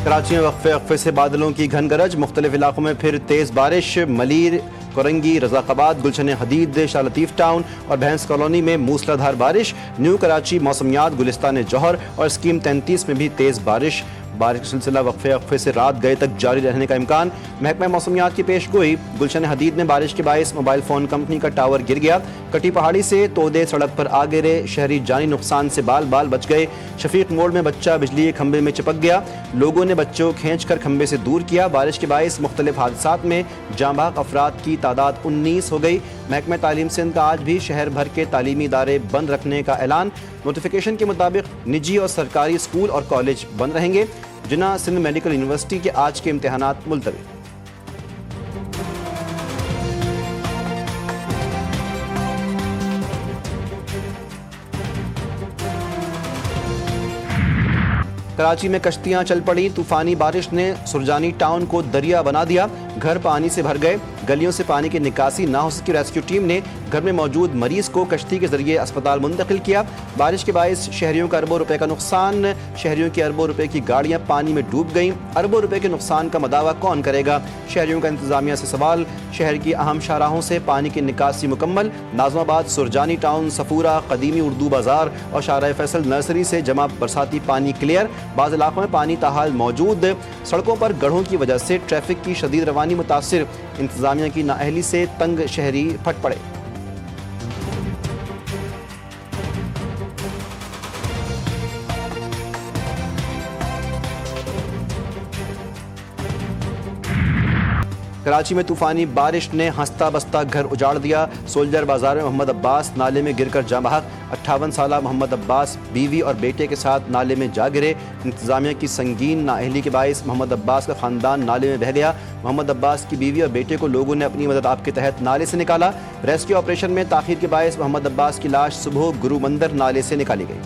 کراچی میں وقفے سے بادلوں کی گھن گرج، مختلف علاقوں میں پھر تیز بارش، ملیر، کورنگی، رضاق آباد، گلشن حدید، شاہ لطیف ٹاؤن اور بھینس کالونی میں موسلادھار بارش، نیو کراچی، موسمیات، گلستان جوہر اور اسکیم 33 میں بھی تیز بارش کا سلسلہ وقفے سے رات گئے تک جاری رہنے کا امکان۔ محکمہ موسمیات کی پیش گوئی، گلشن حدید میں بارش کے باعث موبائل فون کمپنی کا ٹاور گر گیا، کٹی پہاڑی سے تودے سڑک پر آ گرے، شہری جانی نقصان سے بال بچ گئے، شفیق موڑ میں بچہ بجلی کے کھمبے میں چپک گیا، لوگوں نے بچوں کھینچ کر کھمبے سے دور کیا۔ بارش کے باعث مختلف حادثات میں جاں بحق افراد کی تعداد 19 ہو گئی۔ محکمہ تعلیم سندھ کا آج بھی شہر بھر کے تعلیمی ادارے بند رکھنے کا اعلان، نوٹیفیکیشن کے مطابق نجی اور سرکاری اسکول اور کالج بند رہیں گے۔ جناح سندھ میڈیکل یونیورسٹی کے آج کے امتحانات ملتوی۔ کراچی میں کشتیاں چل پڑی، طوفانی بارش نے سرجانی ٹاؤن کو دریا بنا دیا، گھر پانی سے بھر گئے، گلیوں سے پانی کی نکاسی نہ ہو سکی۔ ریسکیو ٹیم نے گھر میں موجود مریض کو کشتی کے ذریعے اسپتال منتقل کیا۔ بارش کے باعث شہریوں کا اربوں روپے کا نقصان، شہریوں کی اربوں روپے کی گاڑیاں پانی میں ڈوب گئیں۔ اربوں روپے کے نقصان کا مداوع کون کرے گا؟ شہریوں کا انتظامیہ سے سوال۔ شہر کی اہم شاہراہوں سے پانی کی نکاسی مکمل، ناظم آباد، سرجانی ٹاؤن، صفورہ، قدیمی اردو بازار اور شارع فیصل نرسری سے جمع برساتی پانی کلیئر۔ بعض علاقوں میں پانی تاحال موجود، سڑکوں پر گڑھوں کی وجہ سے ٹریفک کی شدید روانی متاثر، انتظامیہ کی نااہلی سے تنگ شہری پھٹ پڑے۔ کراچی میں طوفانی بارش نے ہنستا بستا گھر اجاڑ دیا، سولجر بازار میں محمد عباس نالے میں گر کر جاں بحق، 58 سالہ محمد عباس بیوی اور بیٹے کے ساتھ نالے میں جا گرے۔ انتظامیہ کی سنگین نااہلی کے باعث محمد عباس کا خاندان نالے میں بہہ گیا۔ محمد عباس کی بیوی اور بیٹے کو لوگوں نے اپنی مدد آپ کے تحت نالے سے نکالا۔ ریسکیو آپریشن میں تاخیر کے باعث محمد عباس کی لاش صبح گرو مندر نالے سے نکالی گئی۔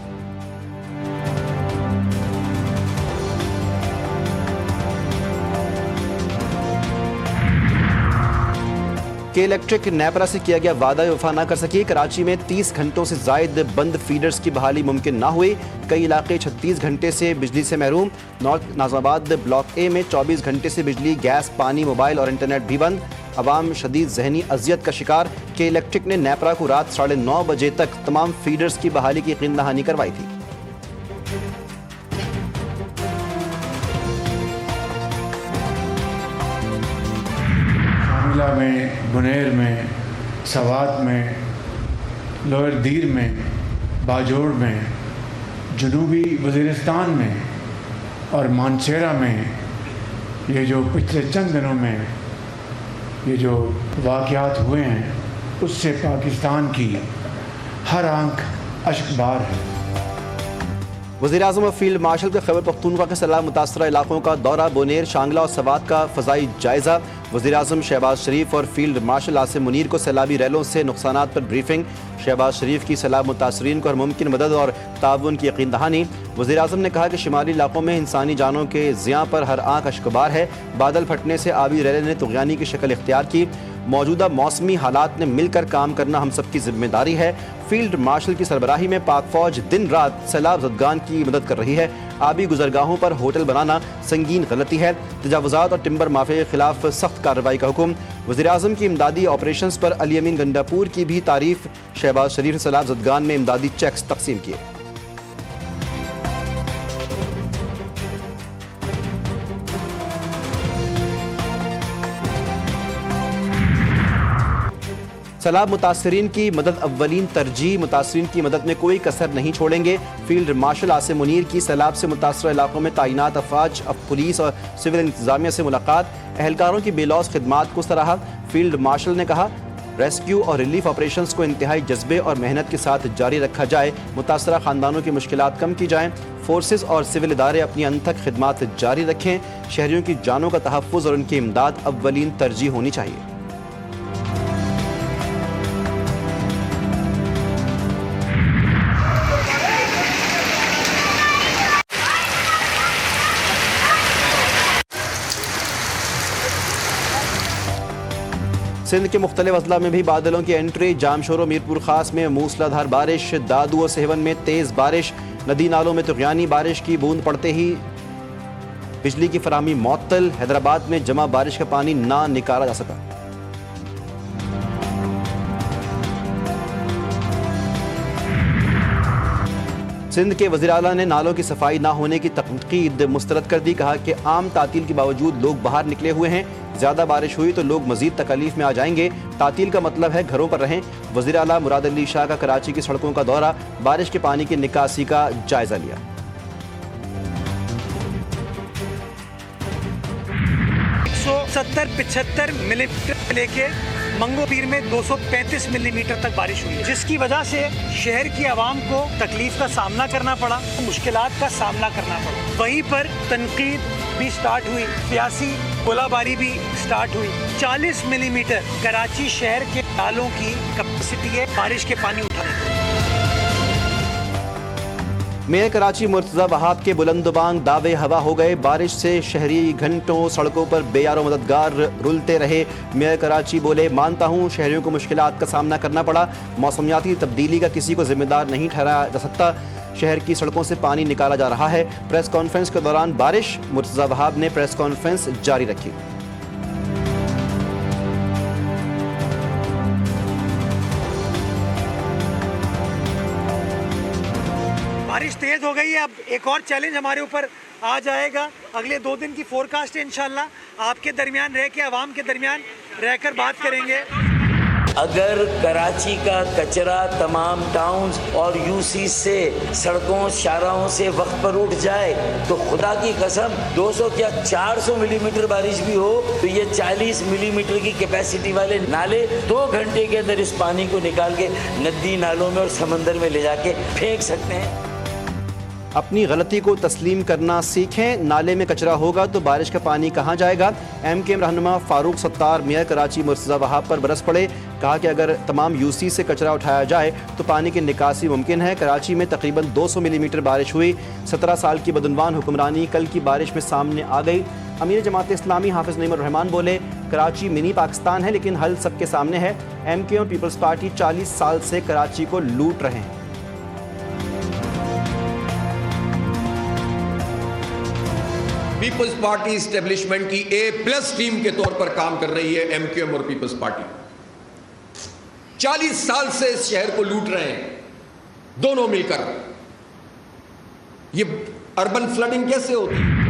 کہ الیکٹرک نیپرا سے کیا گیا وعدہ وفا نہ کر سکی، کراچی میں 30 گھنٹوں سے زائد بند فیڈرز کی بحالی ممکن نہ ہوئی، کئی علاقے 36 گھنٹے سے بجلی سے محروم۔ نارتھ ناظم آباد بلاک اے میں 24 گھنٹے سے بجلی، گیس، پانی، موبائل اور انٹرنیٹ بھی بند، عوام شدید ذہنی اذیت کا شکار۔ کہ الیکٹرک نے نیپرا کو رات 9:30 بجے تک تمام فیڈرز کی بحالی کی یقین دہانی کروائی تھی۔ میں، بنیر میں، سوات میں، لوئر دیر میں، باجوڑ میں، جنوبی وزیرستان میں اور مانسیرا میں یہ جو پچھلے چند دنوں میں یہ جو واقعات ہوئے ہیں اس سے پاکستان کی ہر آنکھ اشکبار ہے۔ وزیراعظم اور فیلڈ مارشل کا خیبر پختونخوا کے سیلاب متاثرہ علاقوں کا دورہ، بونیر، شانگلہ اور سوات کا فضائی جائزہ۔ وزیراعظم شہباز شریف اور فیلڈ مارشل عاصم منیر کو سیلابی ریلوں سے نقصانات پر بریفنگ، شہباز شریف کی سیلاب متاثرین کو ہر ممکن مدد اور تعاون کی یقین دہانی۔ وزیراعظم نے کہا کہ شمالی علاقوں میں انسانی جانوں کے زیاں پر ہر آنکھ اشکبار ہے، بادل پھٹنے سے آبی ریلیں نے طغیانی کی شکل اختیار کی، موجودہ موسمی حالات نے مل کر کام کرنا ہم سب کی ذمہ داری ہے۔ فیلڈ مارشل کی سربراہی میں پاک فوج دن رات سیلاب زدگان کی مدد کر رہی ہے، آبی گزرگاہوں پر ہوٹل بنانا سنگین غلطی ہے، تجاوزات اور ٹمبر مافیا کے خلاف سخت کارروائی کا حکم۔ وزیراعظم کی امدادی آپریشنز پر علی امین گنڈاپور کی بھی تعریف، شہباز شریف نے سیلاب زدگان میں امدادی چیکس تقسیم کیے۔ سیلاب متاثرین کی مدد اولین ترجیح، متاثرین کی مدد میں کوئی کسر نہیں چھوڑیں گے۔ فیلڈ مارشل عاصم منیر کی سیلاب سے متاثرہ علاقوں میں تعینات افواج، پولیس اور سول انتظامیہ سے ملاقات، اہلکاروں کی بے لوث خدمات کو سراہا۔ فیلڈ مارشل نے کہا ریسکیو اور ریلیف آپریشنز کو انتہائی جذبے اور محنت کے ساتھ جاری رکھا جائے، متاثرہ خاندانوں کی مشکلات کم کی جائیں، فورسز اور سول ادارے اپنی انتھک خدمات جاری رکھیں، شہریوں کی جانوں کا تحفظ اور ان کی امداد اولین ترجیح ہونی چاہیے۔ سندھ کے مختلف اضلاع میں بھی بادلوں کی انٹری، جامشور و میرپور خاص میں موسلادھار بارش، دادو و سہون میں تیز بارش، ندی نالوں میں طغیانی، بارش کی بوند پڑتے ہی بجلی کی فراہمی معطل، حیدرآباد میں جمع بارش کا پانی نہ نکالا جا سکا۔ سندھ کے وزیر اعلیٰ نے نالوں کی صفائی نہ ہونے کی تنقید مسترد کر دی، کہا کہ عام تعطیل کے باوجود لوگ باہر نکلے ہوئے ہیں، زیادہ بارش ہوئی تو لوگ مزید تکلیف میں آ جائیں گے، تعطیل کا مطلب ہے گھروں پر رہیں۔ وزیر اعلیٰ مراد علی شاہ کا کراچی کی سڑکوں کا دورہ، بارش کے پانی کی نکاسی کا جائزہ لیا۔ 170-75 ملی میٹر لے کے منگو پیر میں 235 ملی میٹر تک بارش ہوئی ہے، جس کی وجہ سے شہر کی عوام کو تکلیف کا سامنا کرنا پڑا، مشکلات کا سامنا کرنا پڑا۔ وہیں پر تنقید بھی سٹارٹ ہوئی، سیاسی گولہ باری بھی سٹارٹ ہوئی۔ 40 ملی میٹر کراچی شہر کے نالوں کی کیپیسٹی ہے بارش کے پانی اٹھانے کی۔ میئر کراچی مرتضی وہاب کے بلند و بانگ دعوے ہوا ہو گئے، بارش سے شہری گھنٹوں سڑکوں پر بے یار و مددگار رلتے رہے۔ میئر کراچی بولے، مانتا ہوں شہریوں کو مشکلات کا سامنا کرنا پڑا، موسمیاتی تبدیلی کا کسی کو ذمہ دار نہیں ٹھہرایا جا سکتا، شہر کی سڑکوں سے پانی نکالا جا رہا ہے۔ پریس کانفرنس کے دوران بارش، مرتضی وہاب نے پریس کانفرنس جاری رکھی۔ بارش تیز ہو گئی ہے، اب ایک اور چیلنج ہمارے اوپر آ جائے گا۔ اگلے 2 دن کی فورکاسٹ ہے، انشاءاللہ آپ کے درمیان رہ کے، عوام کے درمیان رہ کر بات کریں گے۔ اگر کراچی کا کچرا تمام ٹاؤنز اور یو سی سے، سڑکوں شاہراہوں سے وقت پر اٹھ جائے تو خدا کی قسم 200 کیا 400 ملی میٹر بارش بھی ہو تو یہ 40 ملی میٹر کی کیپیسٹی والے نالے 2 گھنٹے کے اندر اس پانی کو نکال کے ندی نالوں میں اور سمندر میں لے جا کے پھینک سکتے ہیں۔ اپنی غلطی کو تسلیم کرنا سیکھیں، نالے میں کچرا ہوگا تو بارش کا پانی کہاں جائے گا؟ ایم کیو ایم رہنما فاروق ستار میئر کراچی مرتضی وہاب پر برس پڑے، کہا کہ اگر تمام یو سی سے کچرا اٹھایا جائے تو پانی کی نکاسی ممکن ہے۔ کراچی میں تقریباً 200 ملی میٹر بارش ہوئی، 17 سال کی بدعنوان حکمرانی کل کی بارش میں سامنے آ گئی۔ امیر جماعت اسلامی حافظ نعیم الرحمان بولے، کراچی منی پاکستان ہے لیکن حل سب کے سامنے ہے، M Q M Peoples Party 40 سال سے کراچی کو لوٹ رہے ہیں۔ پیپلز پارٹی اسٹیبلشمنٹ کی A+ ٹیم کے طور پر کام کر رہی ہے ایم کیو ایم اور پیپلز پارٹی۔ 40 سال سے اس شہر کو لوٹ رہے ہیں دونوں مل کر۔ یہ اربن فلڈنگ کیسے ہوتی ہے؟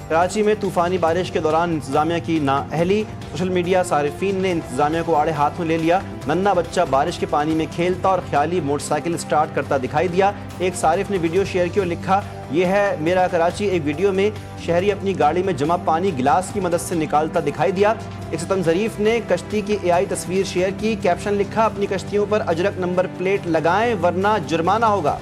کراچی میں طوفانی بارش کے دوران انتظامیہ کی نااہلی، سوشل میڈیا صارفین نے انتظامیہ کو آڑے ہاتھ میں لے لیا۔ ننھا بچہ بارش کے پانی میں کھیلتا اور خیالی موٹر سائیکل سٹارٹ کرتا دکھائی دیا۔ ایک صارف نے ویڈیو شیئر کی اور لکھا، یہ ہے میرا کراچی۔ ایک ویڈیو میں شہری اپنی گاڑی میں جمع پانی گلاس کی مدد سے نکالتا دکھائی دیا۔ ایک ستم ظریف نے کشتی کی AI تصویر شیئر کی، کیپشن لکھا، اپنی کشتیوں پر اجرک نمبر پلیٹ لگائیں ورنہ جرمانہ ہوگا۔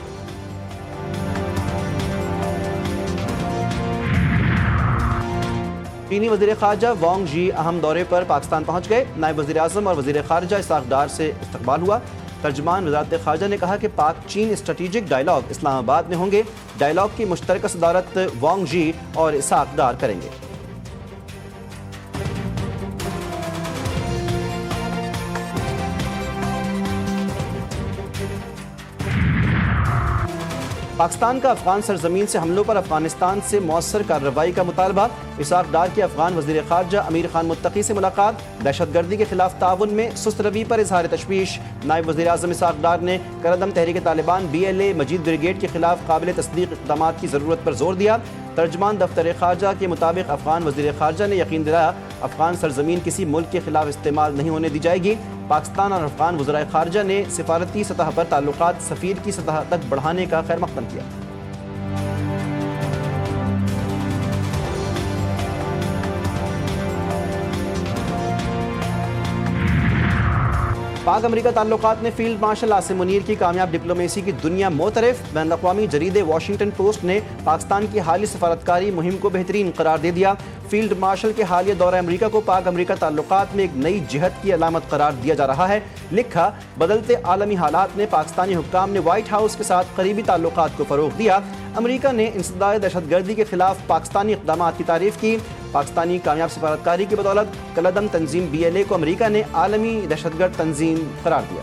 چینی وزیر خارجہ وانگ جی اہم دورے پر پاکستان پہنچ گئے، نائب وزیر اعظم اور وزیر خارجہ اسحاق ڈار سے استقبال ہوا۔ ترجمان وزارت خارجہ نے کہا کہ پاک چین اسٹریٹجک ڈائیلاگ اسلام آباد میں ہوں گے، ڈائیلاگ کی مشترکہ صدارت وانگ جی اور اسحاق ڈار کریں گے۔ پاکستان کا افغان سرزمین سے حملوں پر افغانستان سے مؤثر کارروائی کا مطالبہ، اسحاق ڈار کی افغان وزیر خارجہ امیر خان متقی سے ملاقات، دہشت گردی کے خلاف تعاون میں سست روی پر اظہار تشویش، نائب وزیر اعظم اسحاق ڈار نے کردم تحریک طالبان BLA مجید بریگیڈ کے خلاف قابل تصدیق اقدامات کی ضرورت پر زور دیا۔ ترجمان دفتر خارجہ کے مطابق افغان وزیر خارجہ نے یقین دلایا افغان سرزمین کسی ملک کے خلاف استعمال نہیں ہونے دی جائے گی۔ پاکستان اور افغان وزرائے خارجہ نے سفارتی سطح پر تعلقات سفیر کی سطح تک بڑھانے کا خیر مقدم کیا۔ پاک امریکہ تعلقات نے فیلڈ مارشل عاصم منیر کی کامیاب ڈپلومیسی کی دنیا معترف، بین الاقوامی جریدے واشنگٹن پوسٹ نے پاکستان کی حالیہ سفارتکاری مہم کو بہترین قرار دے دیا۔ فیلڈ مارشل کے حالیہ دورہ امریکہ کو پاک امریکہ تعلقات میں ایک نئی جہت کی علامت قرار دیا جا رہا ہے۔ لکھا، بدلتے عالمی حالات نے پاکستانی حکام نے وائٹ ہاؤس کے ساتھ قریبی تعلقات کو فروغ دیا۔ امریکہ نے انسداد دہشت گردی کے خلاف پاکستانی اقدامات کی تعریف کی۔ پاکستانی کامیاب سفارتکاری کی بدولت کالعدم تنظیم BLA کو امریکہ نے عالمی دہشت گرد تنظیم قرار دیا۔